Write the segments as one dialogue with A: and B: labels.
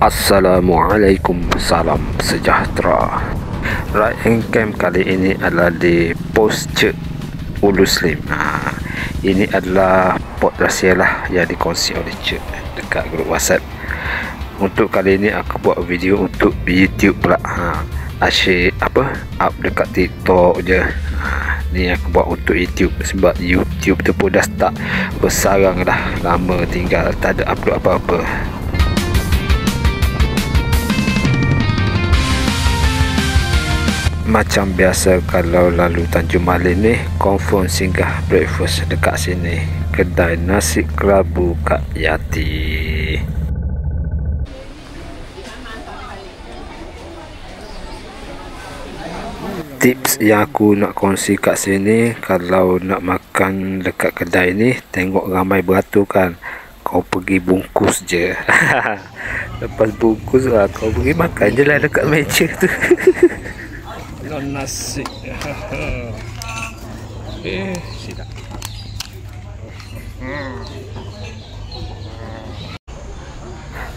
A: Assalamualaikum, salam sejahtera. Right and camp kali ini adalah di pos Cek Ulu Slim. Ini adalah pot rahsia lah yang dikongsi oleh Cek dekat grup WhatsApp. Untuk kali ini aku buat video untuk YouTube pula. Asyik up dekat TikTok je. Ni aku buat untuk YouTube sebab YouTube tu pun dah start bersarang dah lama, tinggal tak ada upload apa-apa. Macam biasa kalau lalu Tanjung Malin ni, confirm singgah breakfast dekat sini. Kedai nasi kerabu Kak Yati. Tips yang aku nak kongsi kat sini, kalau nak makan dekat kedai ni, tengok ramai beratur kan, kau pergi bungkus je. Lepas bungkus lah, kau pergi makan je lah dekat meja tu. Nasi. Sedap.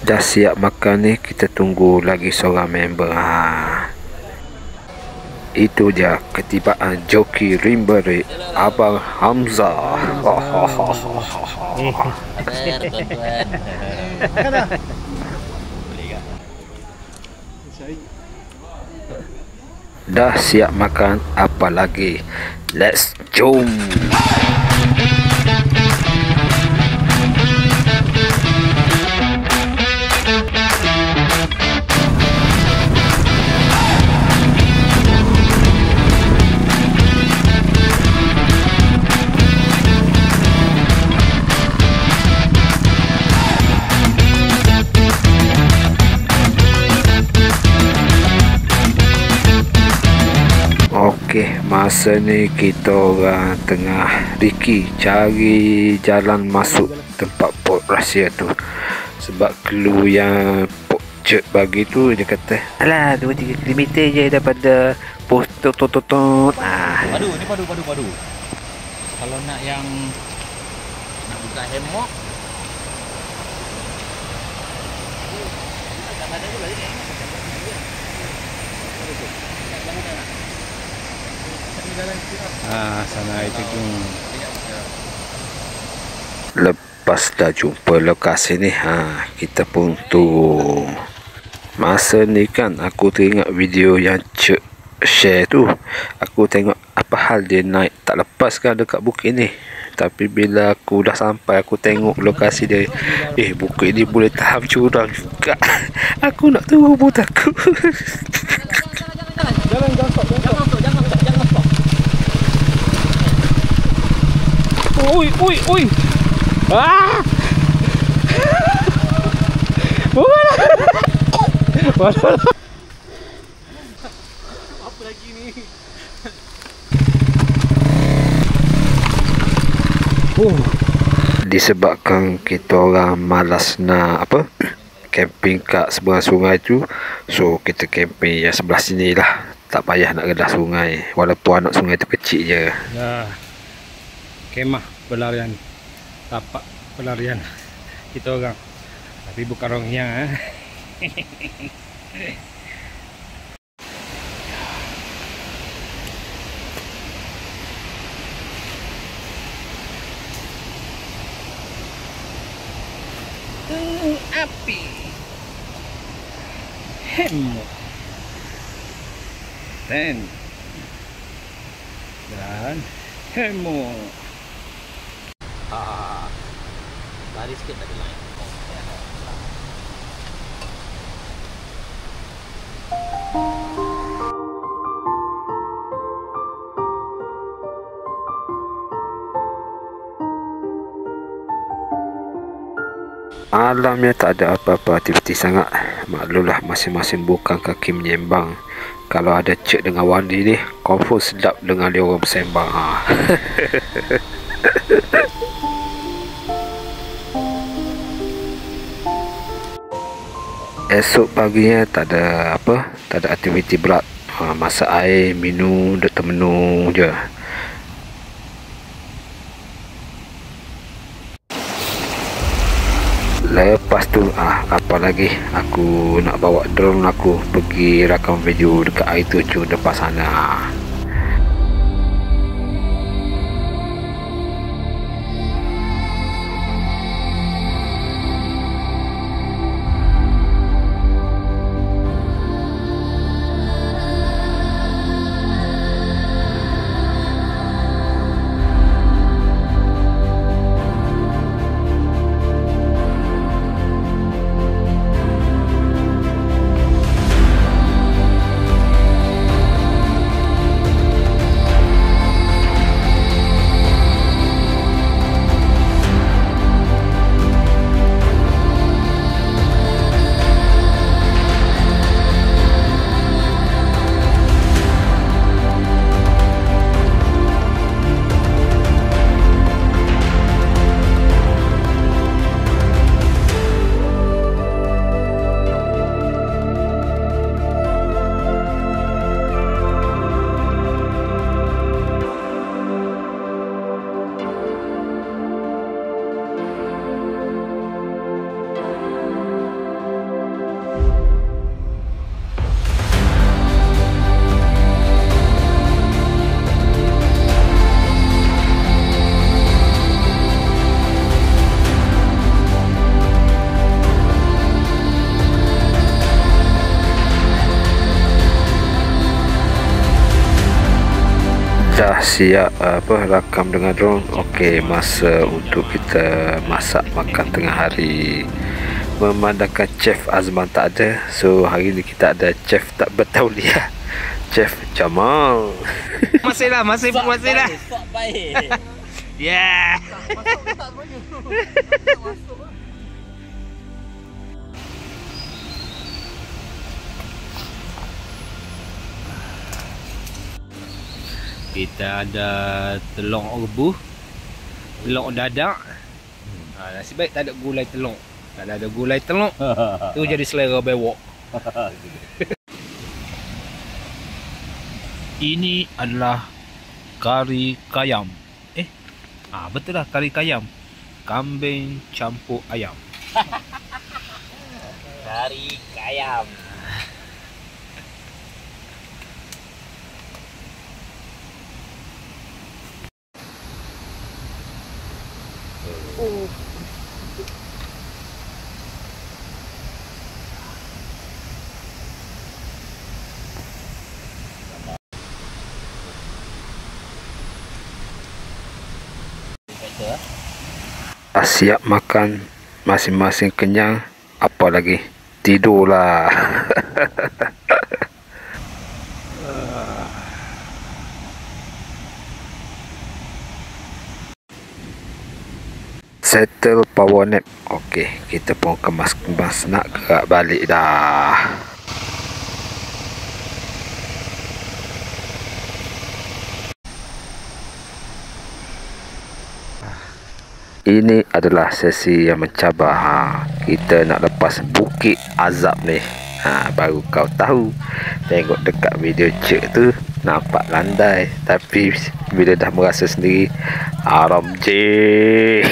A: Dah siap makan ni, kita tunggu lagi seorang member. Itu dia ketibaan joki rimberik Abang Hamzah. Dah siap makan, apa lagi? Let's jom. Okey, masa ni kita orang tengah cari jalan masuk tempat pot rahsia tu. Sebab clue yang Pok Cek bagi tu, dia kata, alah 2-3 km je daripada pos tot.
B: Padu, ni padu. Kalau nak yang nak buka hemok, sana itu tu.
A: Lepas dah jumpa lokasi ni, kita pun turun. Masa ni kan aku teringat video yang Cek share tu. Aku tengok apa hal dia naik tak lepas kan dekat bukit ni. Tapi bila aku dah sampai, aku tengok lokasi dia, bukit ni boleh tahan curang juga. Aku nak turun pun takut. Jangan stop. Ui.
B: Apa lagi ni?
A: Disebabkan kita orang malas nak camping kat seberang sungai tu, so kita camping yang sebelah sini lah. Tak payah nak rendah sungai, walaupun anak sungai tu kecil je.
B: Kemah pelarian, tapak pelarian kita orang, tapi bukan orang yang api hemok dan hemok. Lari sikit tadi lain.
A: Alamnya tak ada apa-apa aktiviti sangat. Maklumlah masing-masing bukan kaki menyembang. Kalau ada Cek dengan Wandi ni, confirm sedap dengan dia orang bersembang. Esok paginya tak ada aktiviti berat. Masak air, minum, termenung je. Lepas tu apa lagi, aku nak bawa drone aku pergi rakam video dekat air terjun depan sana. Dah siap rakam dengan drone. Okey, masa untuk kita masak makan tengah hari. Memandangkan Chef Azman tak ada, so hari ni kita ada Chef tak bertauliah, Chef Jamal.
B: Masih lah.
C: Sok baik.
B: Yeah. Kita ada telur rebus, telur dadak. Nasib baik tak ada gulai telur. Kalau ada gulai telur, tu jadi selera bewok. Ini adalah kari kayam. Betul lah, kari kayam. Kambing campur ayam.
C: Kari kayam.
A: Siap makan, masing-masing kenyang, apa lagi? Tidurlah. Settle power nap. Okey, kita pun kemas-kemas nak gerak balik dah. Ini adalah sesi yang mencabar. Kita nak lepas Bukit Azab ni. Baru kau tahu. Tengok dekat video cek tu nampak landai, tapi bila dah merasa sendiri, haram je.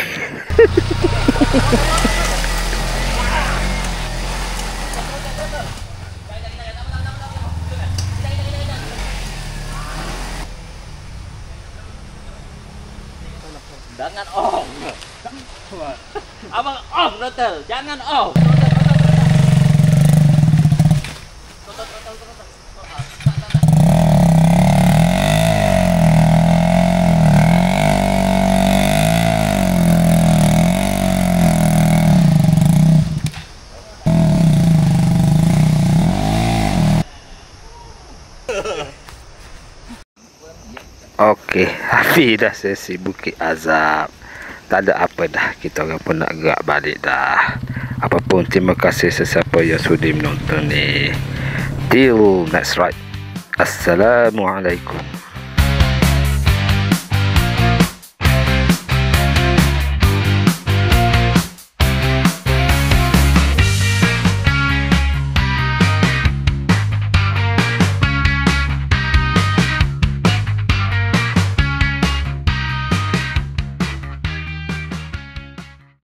C: Jangan off. Abang off total. Jangan off.
A: Okey, habis dah sesi Bukit Azab. Tak ada apa dah, kita orang pun nak gerak balik dah. Apapun, terima kasih sesiapa yang sudi menonton ni. Till next ride. Assalamualaikum.